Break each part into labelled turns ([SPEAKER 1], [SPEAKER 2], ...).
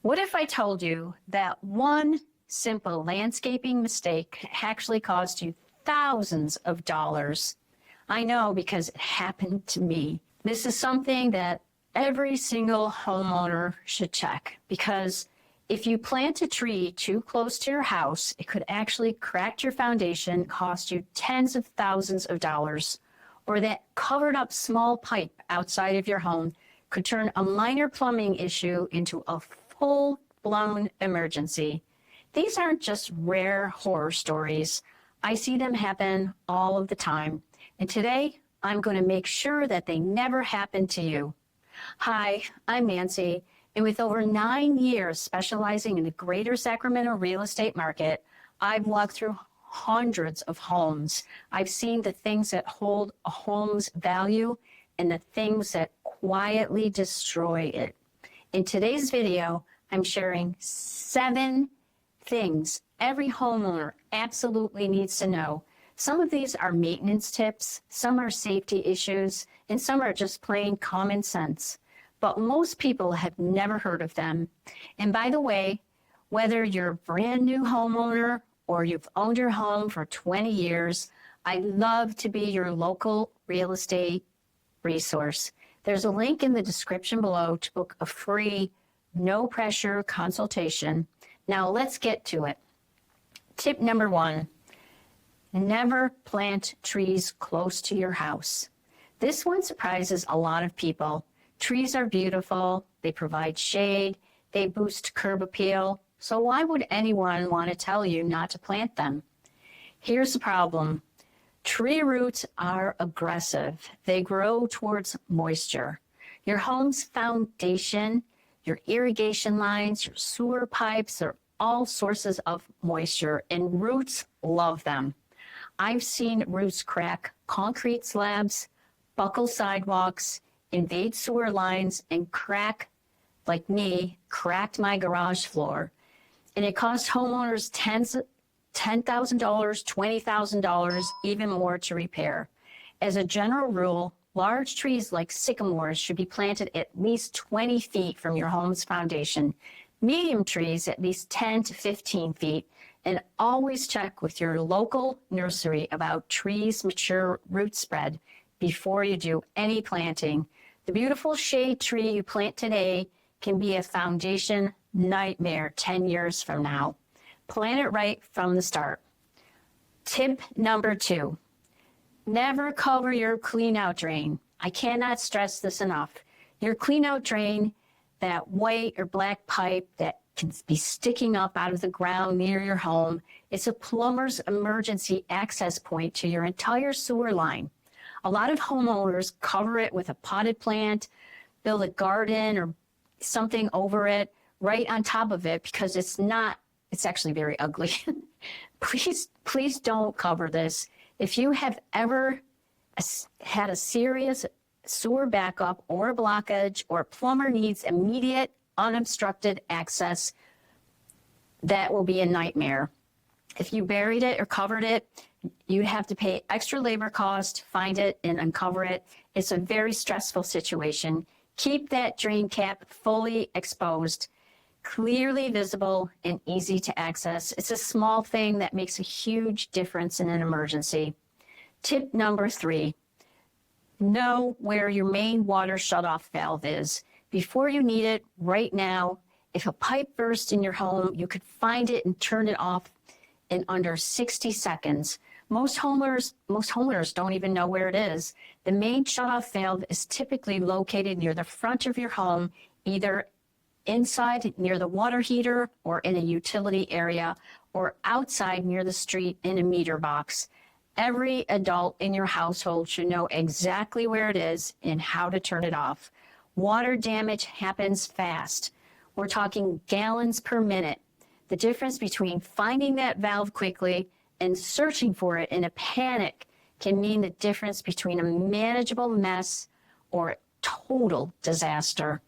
[SPEAKER 1] What if I told you that one simple landscaping mistake actually cost you thousands of dollars? I know because it happened to me. This is something that every single homeowner should check, because if you plant a tree too close to your house, it could actually crack your foundation, cost you tens of thousands of dollars. Or that covered up small pipe outside of your home could turn a minor plumbing issue into a full-blown emergency. These aren't just rare horror stories. I see them happen all of the time. And today, I'm going to make sure that they never happen to you. Hi, I'm Nancy, and with over 9 years specializing in the Greater Sacramento real estate market, I've walked through hundreds of homes. I've seen the things that hold a home's value and the things that quietly destroy it. In today's video, I'm sharing 7 things every homeowner absolutely needs to know. Some of these are maintenance tips, some are safety issues, and some are just plain common sense. But most people have never heard of them. And by the way, whether you're a brand new homeowner or you've owned your home for 20 years, I'd love to be your local real estate resource. There's a link in the description below to book a free, no-pressure consultation. Now let's get to it. Tip number 1, never plant trees close to your house. This one surprises a lot of people. Trees are beautiful, they provide shade, they boost curb appeal, so why would anyone want to tell you not to plant them? Here's the problem. Tree roots are aggressive. They grow towards moisture. Your home's foundation, your irrigation lines, your sewer pipes are all sources of moisture, and roots love them. I've seen roots crack concrete slabs, buckle sidewalks, invade sewer lines, and cracked my garage floor. And it cost homeowners $10,000, $20,000, even more to repair. As a general rule, large trees like sycamores should be planted at least 20 feet from your home's foundation. Medium trees at least 10 to 15 feet. And always check with your local nursery about trees' mature root spread before you do any planting. The beautiful shade tree you plant today can be a foundation nightmare 10 years from now. Plan it right from the start. Tip number 2, never cover your cleanout drain. I cannot stress this enough. Your cleanout drain, that white or black pipe that can be sticking up out of the ground near your home, it's a plumber's emergency access point to your entire sewer line. A lot of homeowners cover it with a potted plant, build a garden or something over it, right on top of it, because it's actually very ugly. Please don't cover this. If you have ever had a serious sewer backup or a blockage, or a plumber needs immediate unobstructed access, that will be a nightmare. If you buried it or covered it, you'd have to pay extra labor cost, find it and uncover it. It's a very stressful situation. Keep that drain cap fully exposed, clearly visible and easy to access. It's a small thing that makes a huge difference in an emergency. Tip number 3, know where your main water shutoff valve is. Before you need it right now, if a pipe bursts in your home, you could find it and turn it off in under 60 seconds. Most homeowners don't even know where it is. The main shutoff valve is typically located near the front of your home, either inside near the water heater or in a utility area, or outside near the street in a meter box. Every adult in your household should know exactly where it is and how to turn it off. Water damage happens fast. We're talking gallons per minute. The difference between finding that valve quickly and searching for it in a panic can mean the difference between a manageable mess or total disaster.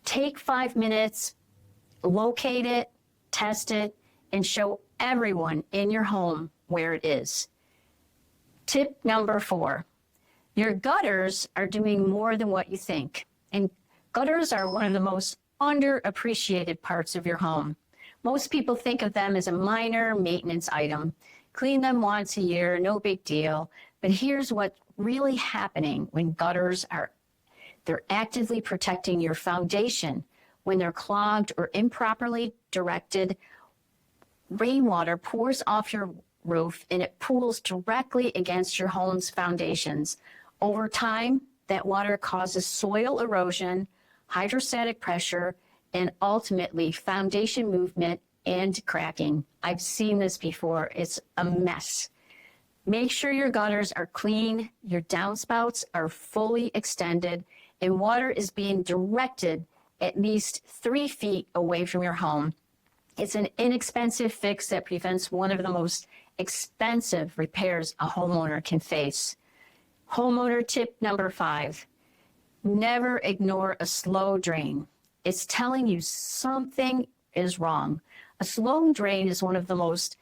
[SPEAKER 1] Take 5 minutes, locate it, test it, and show everyone in your home where it is. Tip number 4, your gutters are doing more than what you think. And gutters are one of the most underappreciated parts of your home. Most people think of them as a minor maintenance item. Clean them once a year, no big deal. But here's what's really happening when they're actively protecting your foundation. When they're clogged or improperly directed, rainwater pours off your roof and it pools directly against your home's foundations. Over time, that water causes soil erosion, hydrostatic pressure, and ultimately foundation movement and cracking. I've seen this before. It's a mess. Make sure your gutters are clean, your downspouts are fully extended, and water is being directed at least 3 feet away from your home. It's an inexpensive fix that prevents one of the most expensive repairs a homeowner can face. Homeowner tip number 5, never ignore a slow drain. It's telling you something is wrong. A slow drain is one of the most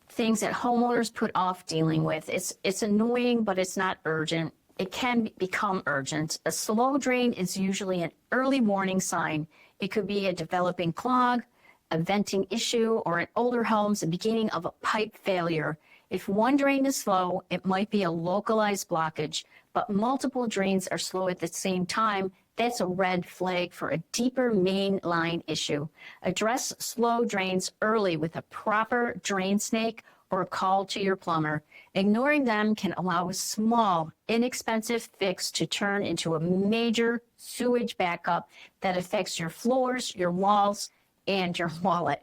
[SPEAKER 1] things that homeowners put off dealing with. It's annoying, but it's not urgent. It can become urgent. A slow drain is usually an early warning sign. It could be a developing clog, a venting issue, or in older homes, the beginning of a pipe failure. If one drain is slow, it might be a localized blockage, but multiple drains are slow at the same time. That's a red flag for a deeper main line issue. Address slow drains early with a proper drain snake or a call to your plumber. Ignoring them can allow a small, inexpensive fix to turn into a major sewage backup that affects your floors, your walls, and your wallet.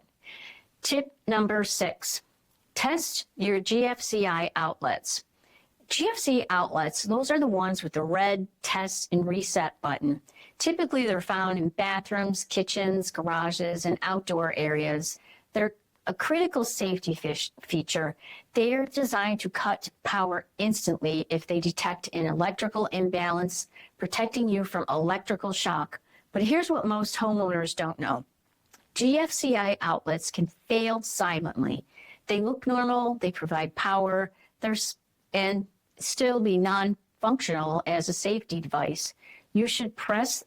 [SPEAKER 1] Tip number 6, test your GFCI outlets. GFC outlets, those are the ones with the red test and reset button. Typically, they're found in bathrooms, kitchens, garages, and outdoor areas. They're a critical safety feature. They're designed to cut power instantly if they detect an electrical imbalance, protecting you from electrical shock. But here's what most homeowners don't know. GFCI outlets can fail silently. They look normal, they provide power, and still be non-functional as a safety device. You should press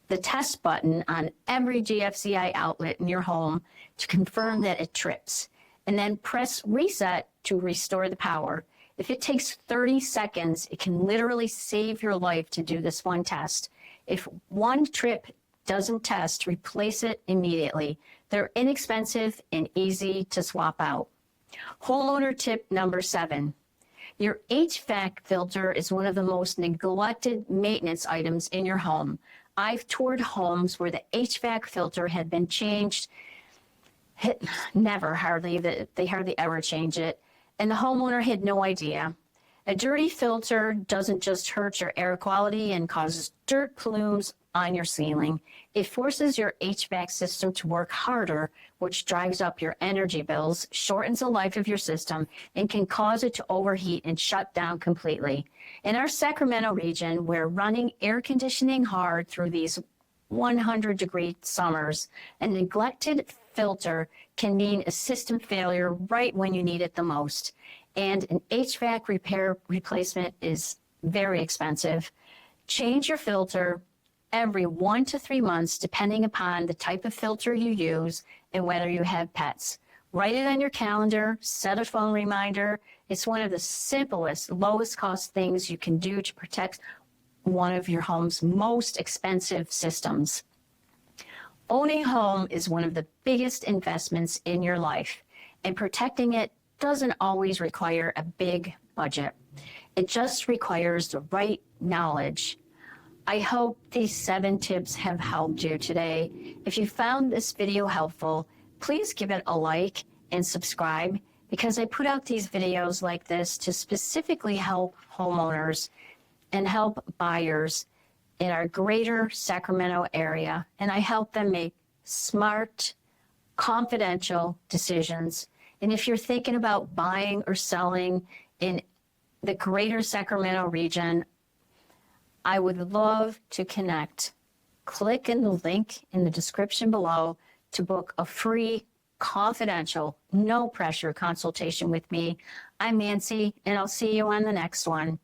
[SPEAKER 1] the test button on every GFCI outlet in your home to confirm that it trips, and then press reset to restore the power. If it takes 30 seconds, it can literally save your life to do this one test. If one trip doesn't test, replace it immediately. They're inexpensive and easy to swap out. Homeowner tip number 7. Your HVAC filter is one of the most neglected maintenance items in your home. I've toured homes where the HVAC filter had been changed. They hardly ever change it. And the homeowner had no idea. A dirty filter doesn't just hurt your air quality and causes dirt plumes on your ceiling. It forces your HVAC system to work harder, which drives up your energy bills, shortens the life of your system, and can cause it to overheat and shut down completely. In our Sacramento region, we're running air conditioning hard through these 100-degree summers. A neglected filter can mean a system failure right when you need it the most. And an HVAC replacement is very expensive. Change your filter every 1 to 3 months, depending upon the type of filter you use and whether you have pets. Write it on your calendar, set a phone reminder. It's one of the simplest, lowest cost things you can do to protect one of your home's most expensive systems. Owning a home is one of the biggest investments in your life, and protecting it doesn't always require a big budget. It just requires the right knowledge. I hope these 7 tips have helped you today. If you found this video helpful, please give it a like and subscribe, because I put out these videos like this to specifically help homeowners and help buyers in our greater Sacramento area. And I help them make smart, confidential decisions. And if you're thinking about buying or selling in the greater Sacramento region, I would love to connect. Click in the link in the description below to book a free, confidential, no pressure consultation with me. I'm Nancy, and I'll see you on the next one.